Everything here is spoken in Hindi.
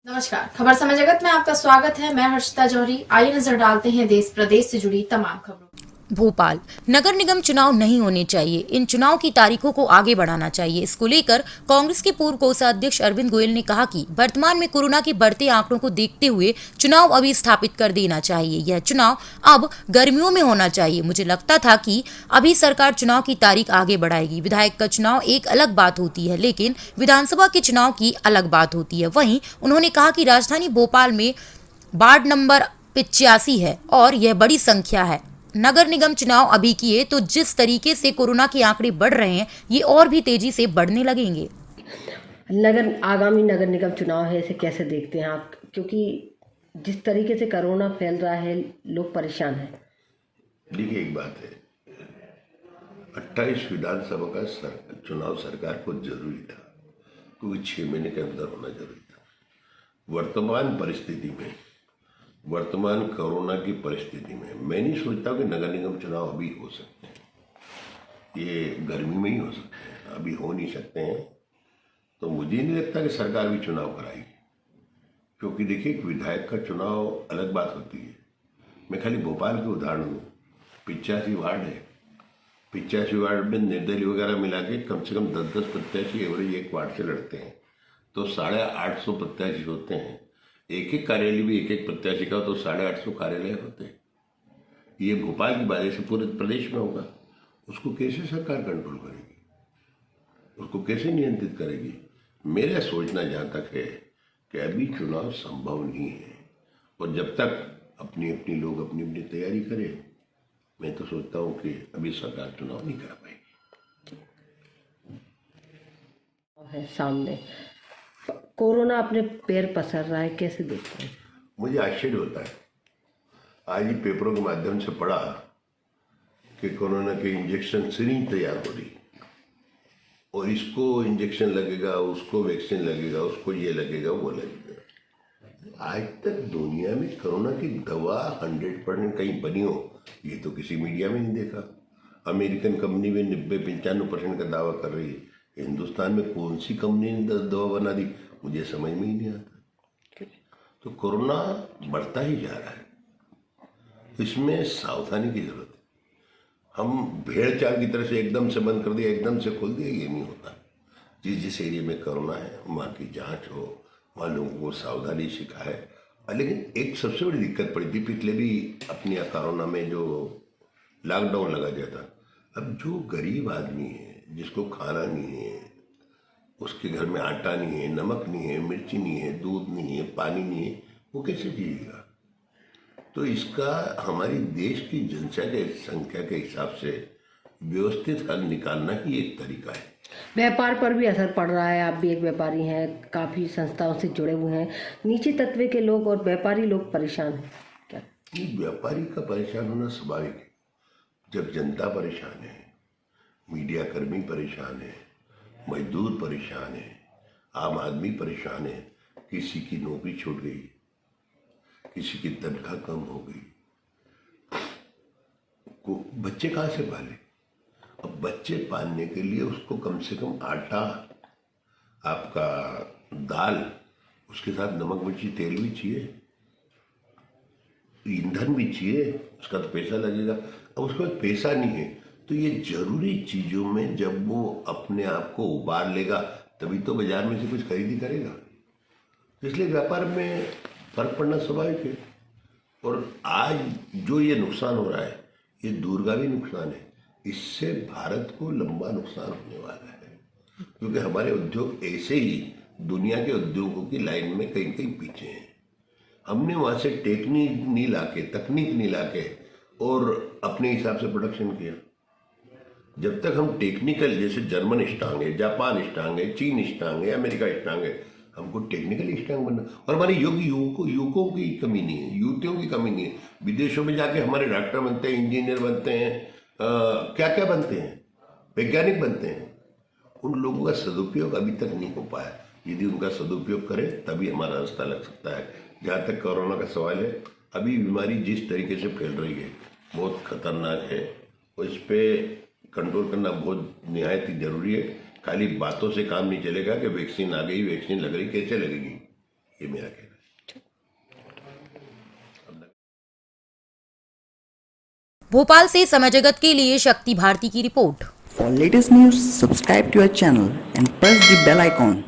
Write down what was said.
नमस्कार, खबर समय जगत में आपका स्वागत है। मैं हर्षिता जौहरी। आइए नजर डालते हैं देश प्रदेश से जुड़ी तमाम खबरों। भोपाल नगर निगम चुनाव नहीं होने चाहिए, इन चुनाव की तारीखों को आगे बढ़ाना चाहिए। इसको लेकर कांग्रेस के पूर्व कोषाध्यक्ष अरविंद गोयल ने कहा कि वर्तमान में कोरोना के बढ़ते आंकड़ों को देखते हुए चुनाव अभी स्थापित कर देना चाहिए। यह चुनाव अब गर्मियों में होना चाहिए। मुझे लगता था कि अभी सरकार चुनाव की तारीख आगे बढ़ाएगी। विधायक का चुनाव एक अलग बात होती है, लेकिन विधानसभा के चुनाव की अलग बात होती है। वहीं उन्होंने कहा कि राजधानी भोपाल में वार्ड नंबर 85 है और यह बड़ी संख्या है। नगर निगम चुनाव अभी किए तो जिस तरीके से कोरोना के आंकड़े बढ़ रहे हैं, ये और भी तेजी से बढ़ने लगेंगे। आगामी नगर निगम चुनाव है, इसे कैसे देखते हैं आप? क्योंकि जिस तरीके से कोरोना फैल रहा है, लोग परेशान हैं। देखिए, एक बात है, 28 विधानसभा का चुनाव सरकार को जरूरी था, क्योंकि 6 महीने के अंदर होना जरूरी था। वर्तमान परिस्थिति में, वर्तमान कोरोना की परिस्थिति में मैं नहीं सोचता कि नगर निगम चुनाव अभी हो सकते हैं। ये गर्मी में ही हो सकते हैं, अभी हो नहीं सकते हैं। तो मुझे नहीं लगता कि सरकार भी चुनाव कराएगी, क्योंकि देखिए, एक विधायक का चुनाव अलग बात होती है। मैं खाली भोपाल के उदाहरण दूँ, 85 वार्ड है। 85 वार्ड में निर्दलीय वगैरह मिला के कम से कम 10-10 प्रत्याशी एवरेज एक वार्ड से लड़ते हैं, तो 850 प्रत्याशी होते हैं। एक एक कार्यालय भी एक एक प्रत्याशी का, तो 850 कार्यालय होते हैं। ये भोपाल की बात से पूरे प्रदेश में होगा। उसको कैसे सरकार कंट्रोल करेगी, उसको कैसे नियंत्रित करेगी? मेरा सोचना जहाँ तक है कि अभी चुनाव संभव नहीं है, और जब तक अपनी अपनी लोग अपनी अपनी तैयारी करें, मैं तो सोचता हूँ कि अभी सरकार चुनाव नहीं करा पाएगी। है सामने कोरोना अपने पैर पसार रहा है, कैसे देखते हैं? मुझे आश्चर्य होता है, आज ही पेपरों के माध्यम से पढ़ा कि कोरोना के इंजेक्शन सिरिंज तैयार हो रही, और इसको इंजेक्शन लगेगा, उसको वैक्सीन लगेगा, उसको ये लगेगा, वो लगेगा। आज तक दुनिया में कोरोना की दवा 100% कहीं बनी हो, ये तो किसी मीडिया में नहीं देखा। अमेरिकन कंपनी में 90-95% का दावा कर रही है। हिंदुस्तान में कौन सी कंपनी ने दवा बना दी, मुझे समझ में ही नहीं आता। तो कोरोना बढ़ता ही जा रहा है, इसमें सावधानी की जरूरत है। हम भेड़ चाल की तरह से एकदम से बंद कर दिया, एकदम से खोल दिया, ये नहीं होता। जिस एरिया में कोरोना है वहाँ की जांच हो, वहाँ लोगों को सावधानी सिखाए। लेकिन एक सबसे बड़ी दिक्कत पड़ी थी पिछले भी अपनी कोरोना में, जो लॉकडाउन लगा दिया था। अब जो गरीब आदमी है, जिसको खाना नहीं है, उसके घर में आटा नहीं है, नमक नहीं है, मिर्ची नहीं है, दूध नहीं है, पानी नहीं है, वो कैसे जिएगा? तो इसका हमारी देश की जनसंख्या के हिसाब से व्यवस्थित हल निकालना ही एक तरीका है। व्यापार पर भी असर पड़ रहा है। आप भी एक व्यापारी हैं, काफ़ी संस्थाओं से जुड़े हुए हैं। नीचे तत्व के लोग और व्यापारी लोग परेशान हैं क्या? व्यापारी का परेशान होना स्वाभाविक है। जब जनता परेशान है, मीडिया कर्मी परेशान है, मजदूर परेशान है, आम आदमी परेशान है, किसी की नौकरी छूट गई, किसी की तनख्वाह कम हो गई, बच्चे कहाँ से पाले? अब बच्चे पालने के लिए उसको कम से कम आटा, आपका दाल, उसके साथ नमक मिर्ची तेल भी चाहिए, ईंधन भी चाहिए, उसका तो पैसा लगेगा। अब उसके बाद पैसा नहीं है, तो ये जरूरी चीजों में जब वो अपने आप को उबार लेगा, तभी तो बाजार में से कुछ खरीदी करेगा। इसलिए व्यापार में फर्क पड़ना स्वाभाविक है। और आज जो ये नुकसान हो रहा है, ये दूरगामी नुकसान है। इससे भारत को लंबा नुकसान होने वाला है, क्योंकि हमारे उद्योग ऐसे ही दुनिया के उद्योगों की लाइन में कहीं कहीं पीछे हैं। हमने वहाँ से तकनीक नहीं लाके और अपने हिसाब से प्रोडक्शन किया। जब तक हम टेक्निकल, जैसे जर्मन स्ट्रांग है, जापान स्ट्रांग है, चीन स्ट्रांग है, अमेरिका स्ट्रांग है, हमको टेक्निकली स्ट्रांग बनना। और हमारे युवकों की कमी नहीं है, युवतियों की कमी नहीं है। विदेशों में जाके हमारे डॉक्टर बनते हैं, इंजीनियर बनते हैं, क्या क्या बनते हैं, वैज्ञानिक बनते हैं। उन लोगों का सदुपयोग अभी तक नहीं हो पाया। यदि उनका सदुपयोग करें तभी हमारा रास्ता लग सकता है। जहाँ तक कोरोना का सवाल है, अभी बीमारी जिस तरीके से फैल रही है बहुत खतरनाक है, और इस पर कंट्रोल करना बहुत निहायत ही जरूरी है। खाली बातों से काम नहीं चलेगा कि वैक्सीन आ गई, वैक्सीन लग रही, कैसे लगेगी, ये मेरा कहना है। भोपाल से समय जगत के लिए शक्ति भारती की report. For latest news, subscribe to our channel and press the bell icon.